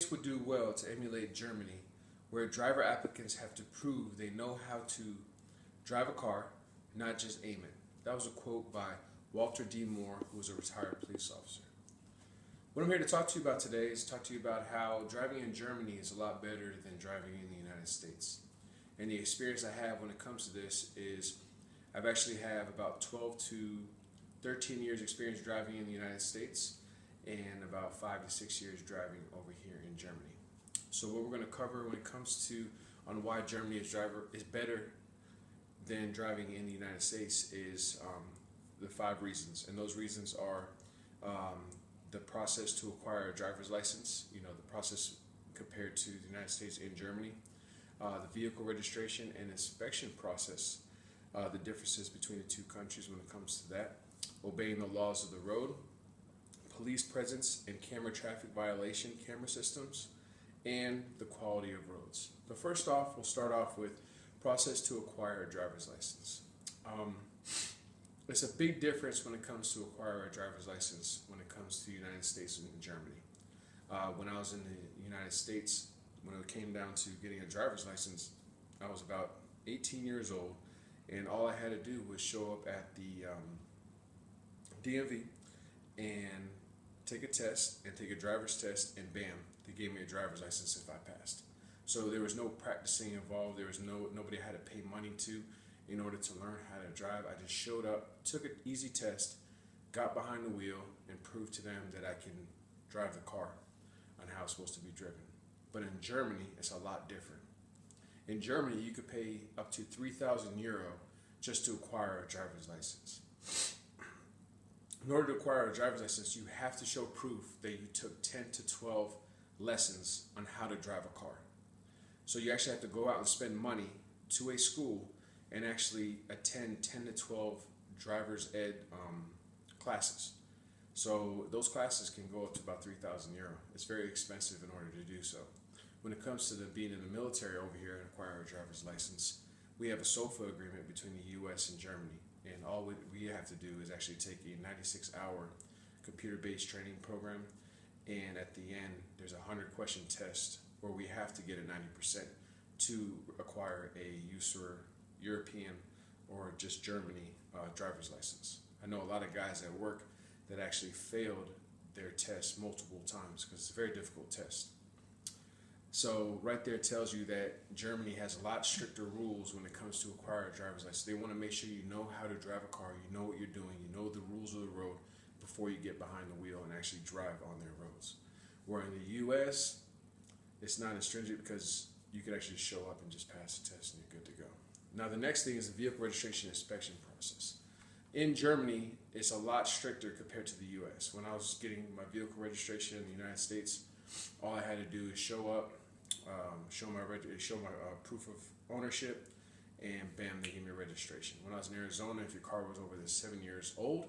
States would do well to emulate Germany, where driver applicants have to prove they know how to drive a car, not just aim it. That was a quote by Walter D. Moore, who was a retired police officer. What I'm here to talk to you about today is talk to you about how driving in Germany is a lot better than driving in the United States. And the experience I have when it comes to this is I've actually have about 12 to 13 years experience driving in the United States and about 5 to 6 years driving over here in Germany. So what we're going to cover when it comes to on why Germany is better than driving in the United States is the 5 reasons, and those reasons are the process to acquire a driver's license, the process compared to the United States and Germany, the vehicle registration and inspection process, the differences between the two countries when it comes to that, obeying the laws of the road, police presence and camera traffic violation camera systems, and the quality of roads. But first off, we'll start off with process to acquire a driver's license. It's a big difference when it comes to acquire a driver's license when it comes to the United States and Germany. When I was in the United States, when it came down to getting a driver's license, I was about 18 years old, and all I had to do was show up at the DMV and take a test and take a driver's test, and bam, they gave me a driver's license if I passed. So there was no practicing involved. There was nobody I had to pay money to in order to learn how to drive. I just showed up, took an easy test, got behind the wheel, and proved to them that I can drive the car on how it's supposed to be driven. But in Germany, it's a lot different. In Germany, you could pay up to 3,000 euro just to acquire a driver's license. In order to acquire a driver's license, you have to show proof that you took 10 to 12 lessons on how to drive a car. So you actually have to go out and spend money to a school and actually attend 10 to 12 driver's ed classes. So those classes can go up to about 3,000 euro. It's very expensive in order to do so. When it comes to being in the military over here and acquiring a driver's license, we have a SOFA agreement between the U.S. and Germany. And all we have to do is actually take a 96-hour computer-based training program. And at the end, there's a 100-question test where we have to get a 90% to acquire a USER European or just Germany driver's license. I know a lot of guys at work that actually failed their test multiple times because it's a very difficult test. So right there tells you that Germany has a lot stricter rules when it comes to acquiring a driver's license. They want to make sure you know how to drive a car, you know what you're doing, you know the rules of the road before you get behind the wheel and actually drive on their roads. Where in the U.S., it's not as stringent because you can actually show up and just pass the test and you're good to go. Now the next thing is the vehicle registration inspection process. In Germany, it's a lot stricter compared to the U.S. When I was getting my vehicle registration in the United States, all I had to do is show up, show my proof of ownership, and bam, they gave me a registration. When I was in Arizona, if your car was over the 7 years old,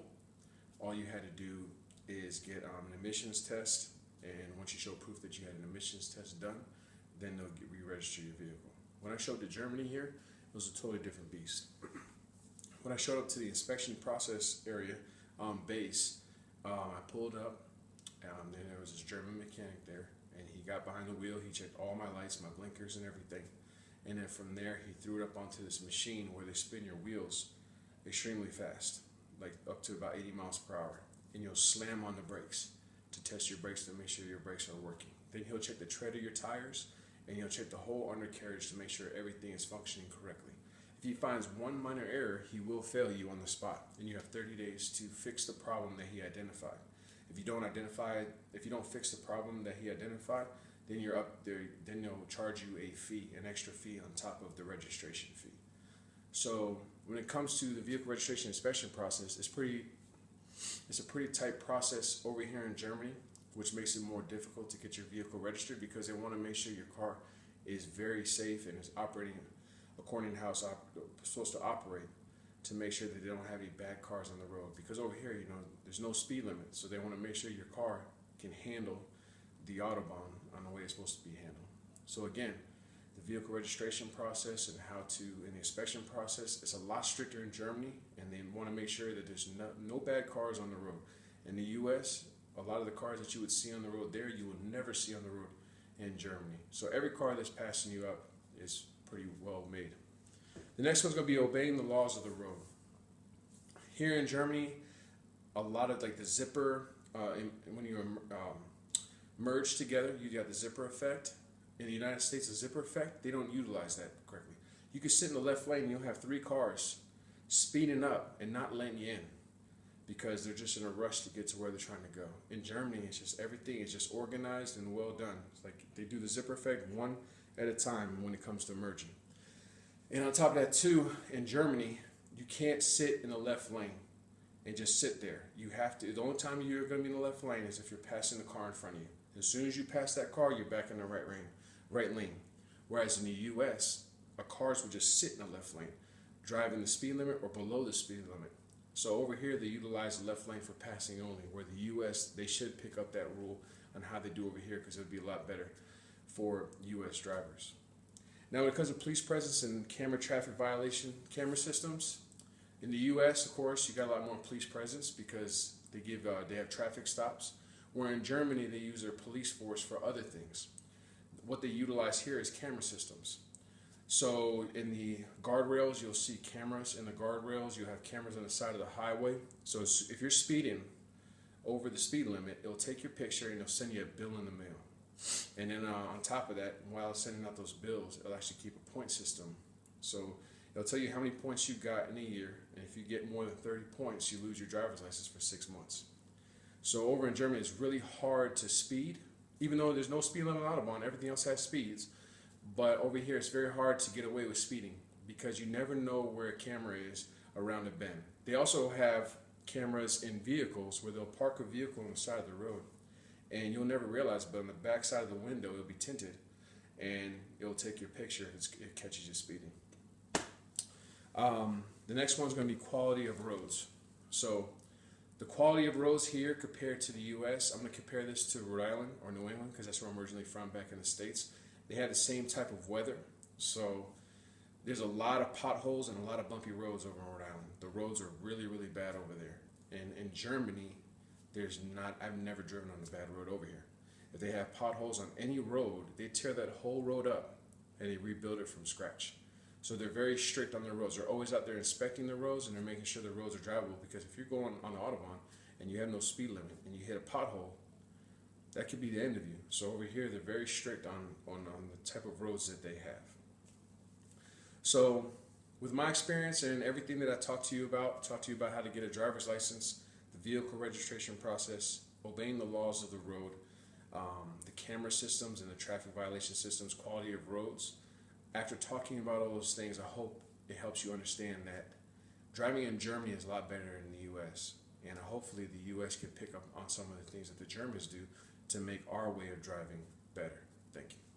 all you had to do is get an emissions test, and once you show proof that you had an emissions test done, then they'll re-register your vehicle. When I showed to Germany here, it was a totally different beast. When I showed up to the inspection process area base, I pulled up, and there was this German mechanic there, and he got behind the wheel, he checked all my lights, my blinkers and everything, and then from there he threw it up onto this machine where they spin your wheels extremely fast, like up to about 80 miles per hour, and you'll slam on the brakes to test your brakes to make sure your brakes are working. Then he'll check the tread of your tires, and he'll check the whole undercarriage to make sure everything is functioning correctly. If he finds one minor error, he will fail you on the spot, and you have 30 days to fix the problem that he identified. If you don't fix the problem that he identified, then you're up there. Then they'll charge you a fee, an extra fee on top of the registration fee. So when it comes to the vehicle registration inspection process, it's a pretty tight process over here in Germany, which makes it more difficult to get your vehicle registered because they want to make sure your car is very safe and is operating according to how it's supposed to operate, to make sure that they don't have any bad cars on the road. Because over here, there's no speed limit, so they want to make sure your car can handle the Autobahn on the way it's supposed to be handled. So again, the vehicle registration process and the inspection process is a lot stricter in Germany, and they want to make sure that there's no bad cars on the road. In the U.S., a lot of the cars that you would see on the road there, you will never see on the road in Germany. So every car that's passing you up is pretty well made. The next one's going to be obeying the laws of the road. Here in Germany, a lot of like the zipper, when you merge together, you got the zipper effect. In the United States, the zipper effect, they don't utilize that correctly. You can sit in the left lane and you'll have 3 cars speeding up and not letting you in because they're just in a rush to get to where they're trying to go. In Germany, it's just everything is just organized and well done. It's like they do the zipper effect one at a time when it comes to merging. And on top of that too, in Germany, you can't sit in the left lane and just sit there. You have to, the only time you're going to be in the left lane is if you're passing the car in front of you. As soon as you pass that car, you're back in the right lane. Whereas in the US, cars would just sit in the left lane, driving the speed limit or below the speed limit. So over here, they utilize the left lane for passing only, where the US, they should pick up that rule on how they do over here because it would be a lot better for US drivers. Now, when it comes to police presence and traffic violation camera systems, in the US, of course, you got a lot more police presence because they have traffic stops, where in Germany, they use their police force for other things. What they utilize here is camera systems. So in the guardrails, you'll see cameras in the guardrails. You'll have cameras on the side of the highway. So if you're speeding over the speed limit, it'll take your picture and it'll send you a bill in the mail. And then on top of that, while it's sending out those bills, it'll actually keep a point system. So it'll tell you how many points you got in a year. And if you get more than 30 points, you lose your driver's license for 6 months. So over in Germany, it's really hard to speed. Even though there's no speed limit on Autobahn, everything else has speeds. But over here, it's very hard to get away with speeding because you never know where a camera is around a bend. They also have cameras in vehicles where they'll park a vehicle on the side of the road. And you'll never realize, but on the back side of the window, it'll be tinted. And it'll take your picture if it catches you speeding. The next one's going to be quality of roads. So the quality of roads here compared to the U.S., I'm going to compare this to Rhode Island or New England because that's where I'm originally from back in the States. They have the same type of weather, so there's a lot of potholes and a lot of bumpy roads over in Rhode Island. The roads are really, really bad over there. And in Germany, I've never driven on a bad road over here. If they have potholes on any road, they tear that whole road up and they rebuild it from scratch. So they're very strict on their roads. They're always out there inspecting the roads and they're making sure the roads are drivable because if you're going on the Autobahn and you have no speed limit and you hit a pothole, that could be the end of you. So over here, they're very strict on the type of roads that they have. So with my experience and everything that I talked to you about how to get a driver's license, the vehicle registration process, obeying the laws of the road, the camera systems and the traffic violation systems, quality of roads. After talking about all those things, I hope it helps you understand that driving in Germany is a lot better than the U.S. And hopefully the U.S. can pick up on some of the things that the Germans do to make our way of driving better. Thank you.